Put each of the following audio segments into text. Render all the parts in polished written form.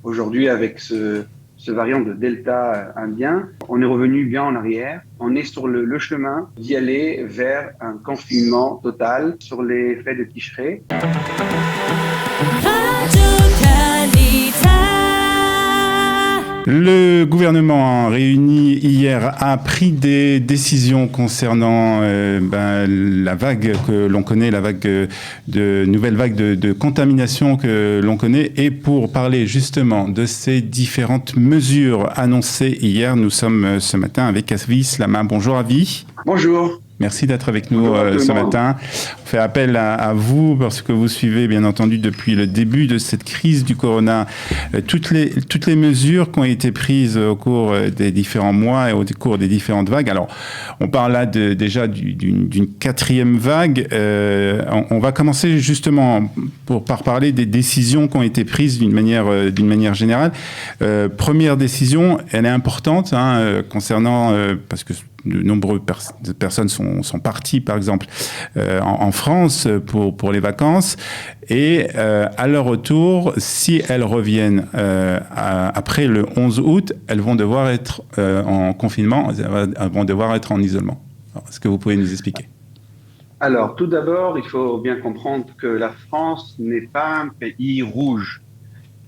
Aujourd'hui, avec ce variant de Delta indien, on est revenu bien en arrière. On est sur le chemin d'y aller vers un confinement total sur les fêtes de Tishrei. Le gouvernement réuni hier a pris des décisions concernant la vague que l'on connaît, la vague nouvelle vague de contamination que l'on connaît. Et pour parler justement de ces différentes mesures annoncées hier, nous sommes ce matin avec Avi Slama. Bonjour Avi. Bonjour. Merci d'être avec nous ce matin. On fait appel à vous parce que vous suivez bien entendu depuis le début de cette crise du corona toutes les mesures qui ont été prises au cours des différents mois et au cours des différentes vagues. Alors, on parle là déjà d'une quatrième vague. On va commencer justement par parler des décisions qui ont été prises d'une manière générale. Première décision, elle est importante concernant parce que de nombreuses personnes sont parties, par exemple, en France pour les vacances. Et à leur retour, si elles reviennent après le 11 août, elles vont devoir être en confinement, elles vont devoir être en isolement. Alors, est-ce que vous pouvez nous expliquer ? Alors, tout d'abord, il faut bien comprendre que la France n'est pas un pays rouge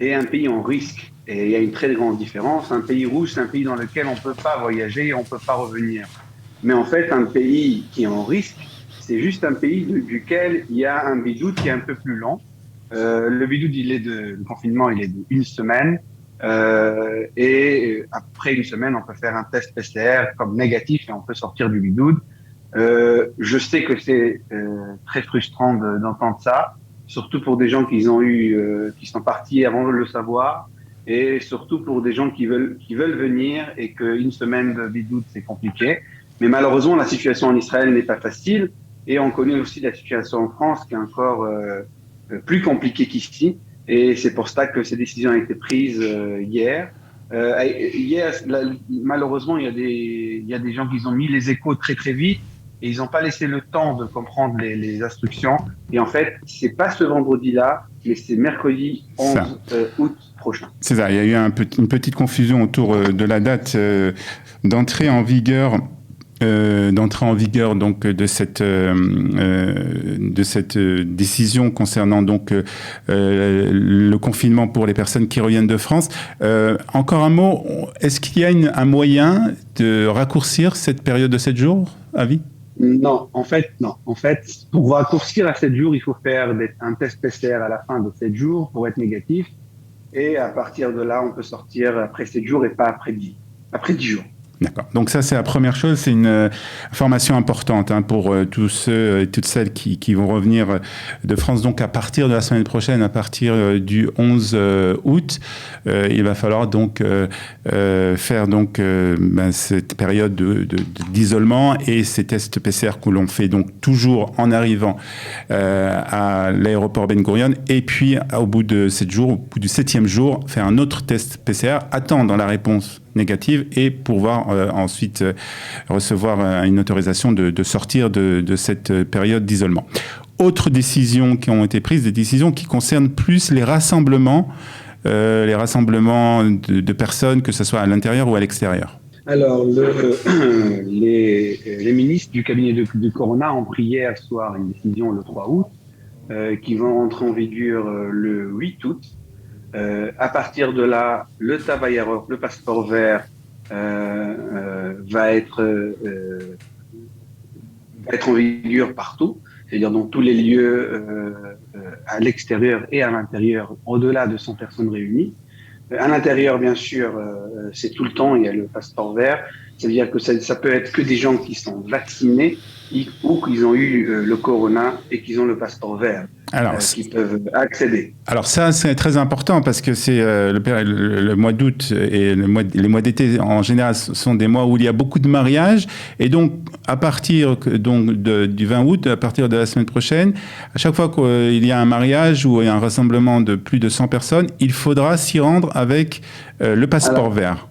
et un pays en risque. Et il y a une très grande différence. Un pays rouge, c'est un pays dans lequel on ne peut pas voyager et on ne peut pas revenir. Mais en fait, un pays qui est en risque, c'est juste un pays duquel il y a un bidoud qui est un peu plus long. Le bidoud, le confinement, il est d'une semaine. Et après une semaine, on peut faire un test PCR comme négatif et on peut sortir du bidoud. Je sais que c'est très frustrant d'entendre ça, surtout pour des gens qui sont partis avant de le savoir. Et surtout pour des gens qui veulent venir et qu'une semaine de bidoud, c'est compliqué. Mais malheureusement, la situation en Israël n'est pas facile. Et on connaît aussi la situation en France qui est encore plus compliquée qu'ici. Et c'est pour ça que ces décisions ont été prises hier. Hier, malheureusement, il y a des gens qui ont mis les échos très très vite et ils n'ont pas laissé le temps de comprendre les instructions. Et en fait, c'est pas ce vendredi-là, mais c'est mercredi 11 août prochain. C'est ça, il y a eu une petite confusion autour de la date d'entrée en vigueur donc de cette décision concernant donc le confinement pour les personnes qui reviennent de France. Encore un mot, est-ce qu'il y a un moyen de raccourcir cette période de 7 jours, Avi ? Non. En fait, pour raccourcir à 7 jours, il faut faire un test PCR à la fin de 7 jours pour être négatif. Et à partir de là, on peut sortir après 7 jours et pas après 10 jours. D'accord. Donc ça, c'est la première chose. C'est une information importante pour tous ceux et toutes celles qui vont revenir de France. Donc à partir de la semaine prochaine, à partir du 11 août, il va falloir donc faire donc cette période d'isolement et ces tests PCR que l'on fait donc toujours en arrivant à l'aéroport Ben Gurion. Et puis au bout de 7 jours, au bout du 7e jour, faire un autre test PCR, attendre la réponse négative et pouvoir ensuite recevoir une autorisation de sortir de cette période d'isolement. Autres décisions qui ont été prises, des décisions qui concernent plus les rassemblements de personnes, que ce soit à l'intérieur ou à l'extérieur. Alors, les ministres du cabinet du Corona ont pris hier soir une décision le 3 août qui vont entrer en vigueur le 8 août. À partir de là, le Tavaïarok, le passeport vert, va être en vigueur partout, c'est-à-dire dans tous les lieux à l'extérieur et à l'intérieur, au-delà de 100 personnes réunies. À l'intérieur, bien sûr, c'est tout le temps, il y a le passeport vert, c'est-à-dire que ça peut être que des gens qui sont vaccinés ou qu'ils ont eu le corona et qu'ils ont le passeport vert. Alors, qui peuvent accéder. Alors ça, c'est très important parce que c'est le mois d'août et les mois d'été en général sont des mois où il y a beaucoup de mariages et donc à partir du 20 août, à partir de la semaine prochaine, à chaque fois qu'il y a un mariage ou un rassemblement de plus de 100 personnes, il faudra s'y rendre avec le passeport vert.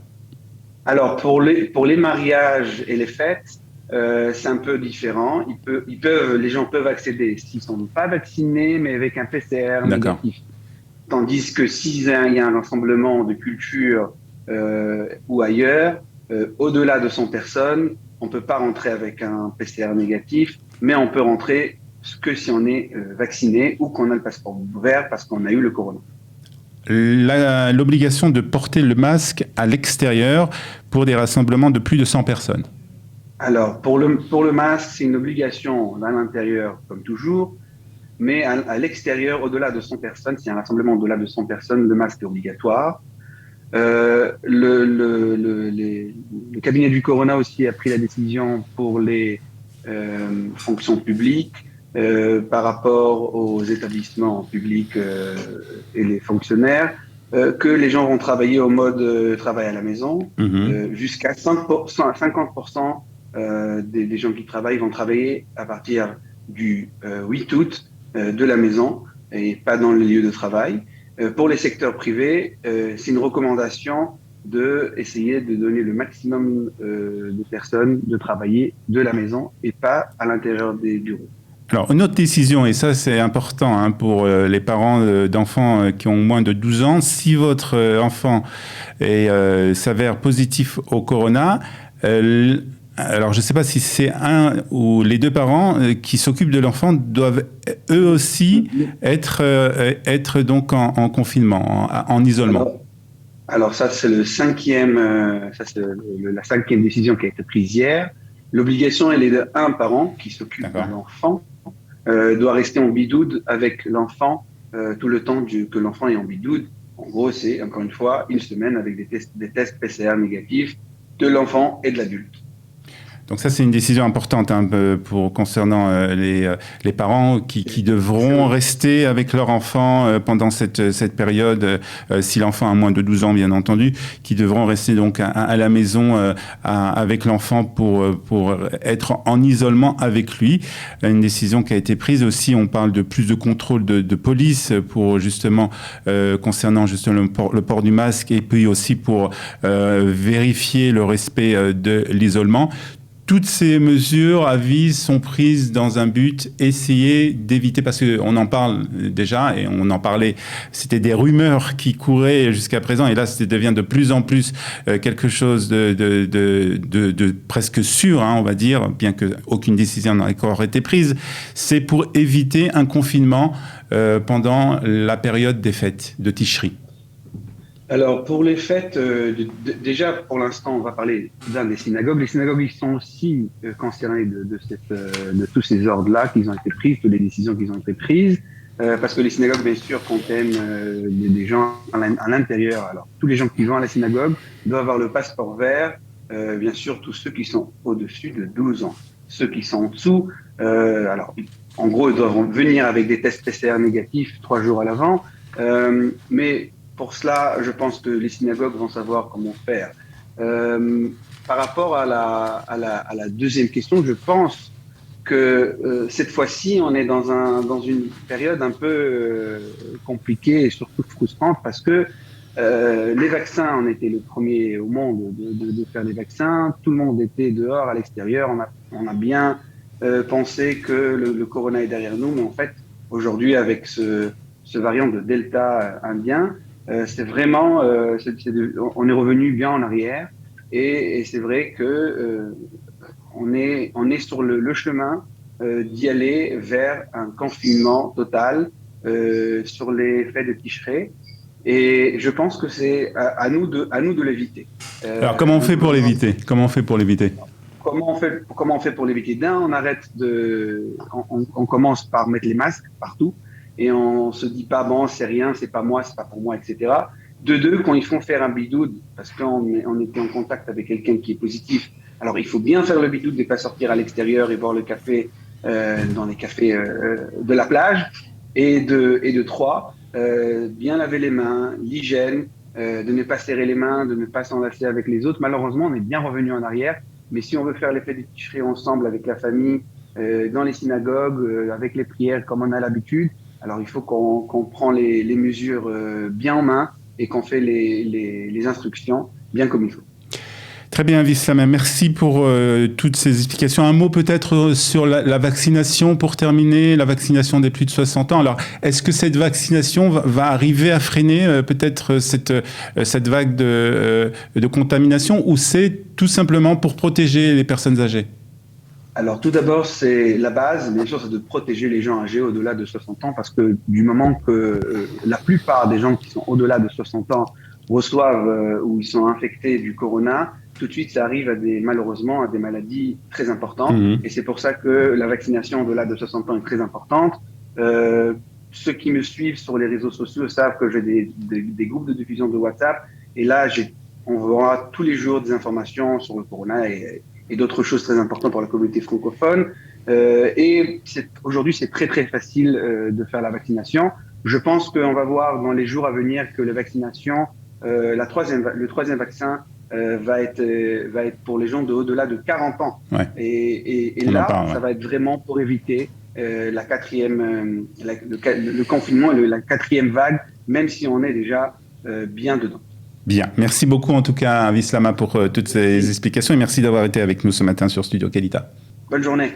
Alors pour les mariages et les fêtes, c'est un peu différent. Les gens peuvent accéder s'ils ne sont pas vaccinés, mais avec un PCR négatif. Tandis que s'il y a un rassemblement de culture ou ailleurs, au-delà de 100 personnes, on ne peut pas rentrer avec un PCR négatif, mais on peut rentrer que si on est vacciné ou qu'on a le passeport vert parce qu'on a eu le corona. L'obligation de porter le masque à l'extérieur pour des rassemblements de plus de 100 personnes. Alors, pour le masque, c'est une obligation à l'intérieur, comme toujours, mais à l'extérieur, au-delà de 100 personnes, s'il y a un rassemblement au-delà de 100 personnes, le masque est obligatoire. Le cabinet du Corona aussi a pris la décision pour les fonctions publiques par rapport aux établissements publics et les fonctionnaires, que les gens vont travailler au mode travail à la maison. Jusqu'à 50% des gens qui travaillent vont travailler à partir du 8 août de la maison et pas dans le lieu de travail. Pour les secteurs privés, c'est une recommandation d'essayer de donner le maximum de personnes de travailler de la maison et pas à l'intérieur des bureaux. Alors, une autre décision, et ça c'est important pour les parents d'enfants qui ont moins de 12 ans, si votre enfant s'avère positif au corona, alors je ne sais pas si c'est un ou les deux parents qui s'occupent de l'enfant doivent eux aussi être donc en confinement, en isolement. Alors ça c'est la cinquième décision qui a été prise hier. L'obligation elle est d'un parent qui s'occupe de l'enfant doit rester en bidoude avec l'enfant tout le temps que l'enfant est en bidoude. En gros c'est encore une fois une semaine avec des tests PCR négatifs de l'enfant et de l'adulte. Donc ça, c'est une décision importante concernant les parents qui devront rester avec leur enfant pendant cette période, si l'enfant a moins de 12 ans, bien entendu, qui devront rester donc à la maison avec l'enfant pour être en isolement avec lui. Une décision qui a été prise aussi, on parle de plus de contrôle de police pour justement, concernant justement le port du masque et puis aussi pour vérifier le respect de l'isolement. Toutes ces mesures à vis sont prises dans un but, essayer d'éviter, parce qu'on en parle déjà, et on en parlait, c'était des rumeurs qui couraient jusqu'à présent, et là, ça devient de plus en plus quelque chose de presque sûr, on va dire, bien qu'aucune décision n'a encore été prise. C'est pour éviter un confinement pendant la période des fêtes de Tishri. Alors, pour les fêtes, déjà, pour l'instant, on va parler des synagogues. Les synagogues, ils sont aussi concernés de tous ces ordres-là qui ont été pris, toutes les décisions qui ont été prises, parce que les synagogues, bien sûr, contiennent des gens à l'intérieur. Alors, tous les gens qui vont à la synagogue doivent avoir le passeport vert, bien sûr, tous ceux qui sont au-dessus de 12 ans. Ceux qui sont en dessous, alors, en gros, ils doivent venir avec des tests PCR négatifs 3 jours à l'avant, mais pour cela, je pense que les synagogues vont savoir comment faire. Par rapport à la deuxième question, je pense que cette fois-ci, on est dans une période un peu compliquée et surtout frustrante parce que les vaccins, on était le premier au monde de faire des vaccins. Tout le monde était dehors, à l'extérieur. On a bien pensé que le corona est derrière nous, mais en fait, aujourd'hui, avec ce variant de Delta indien, c'est vraiment, on est revenu bien en arrière et c'est vrai que on est sur le chemin d'y aller vers un confinement total sur les fêtes de Tishrei et je pense que c'est à nous de l'éviter. Alors comment on fait pour l'éviter ? Comment on fait pour l'éviter ? Comment on fait pour l'éviter ? On arrête on commence par mettre les masques partout. Et on se dit pas, bon, c'est rien, c'est pas moi, c'est pas pour moi, etc. De deux, quand ils font faire un bidoude, parce qu'on était en contact avec quelqu'un qui est positif, alors il faut bien faire le bidoude et pas sortir à l'extérieur et boire le café dans les cafés de la plage. Et de trois, bien laver les mains, l'hygiène, de ne pas serrer les mains, de ne pas s'enlacer avec les autres. Malheureusement, on est bien revenu en arrière. Mais si on veut faire les fêtes de Tishrei ensemble avec la famille, dans les synagogues, avec les prières comme on a l'habitude, alors, il faut qu'on prend les mesures bien en main et qu'on fait les instructions bien comme il faut. Très bien, Wissam, merci pour toutes ces explications. Un mot peut-être sur la vaccination pour terminer, la vaccination des plus de 60 ans. Alors, est-ce que cette vaccination va arriver à freiner peut-être cette vague de contamination, ou c'est tout simplement pour protéger les personnes âgées? Alors, tout d'abord, c'est la base, bien sûr, c'est de protéger les gens âgés au-delà de 60 ans, parce que du moment que la plupart des gens qui sont au-delà de 60 ans reçoivent ou ils sont infectés du corona, tout de suite, ça arrive malheureusement à des maladies très importantes. Et c'est pour ça que la vaccination au-delà de 60 ans est très importante. Ceux qui me suivent sur les réseaux sociaux savent que j'ai des groupes de diffusion de WhatsApp. Et là, on verra tous les jours des informations sur le corona et d'autres choses très importantes pour la communauté francophone. Et aujourd'hui, c'est très, très facile de faire la vaccination. Je pense qu'on va voir dans les jours à venir que la vaccination, le troisième vaccin va être pour les gens au-delà de 40 ans. Ouais. Et là, ça va être vraiment pour éviter le confinement et la quatrième vague, même si on est déjà bien dedans. Bien, merci beaucoup en tout cas, Wissam, pour toutes ces explications, et merci d'avoir été avec nous ce matin sur Studio Qualita. Bonne journée.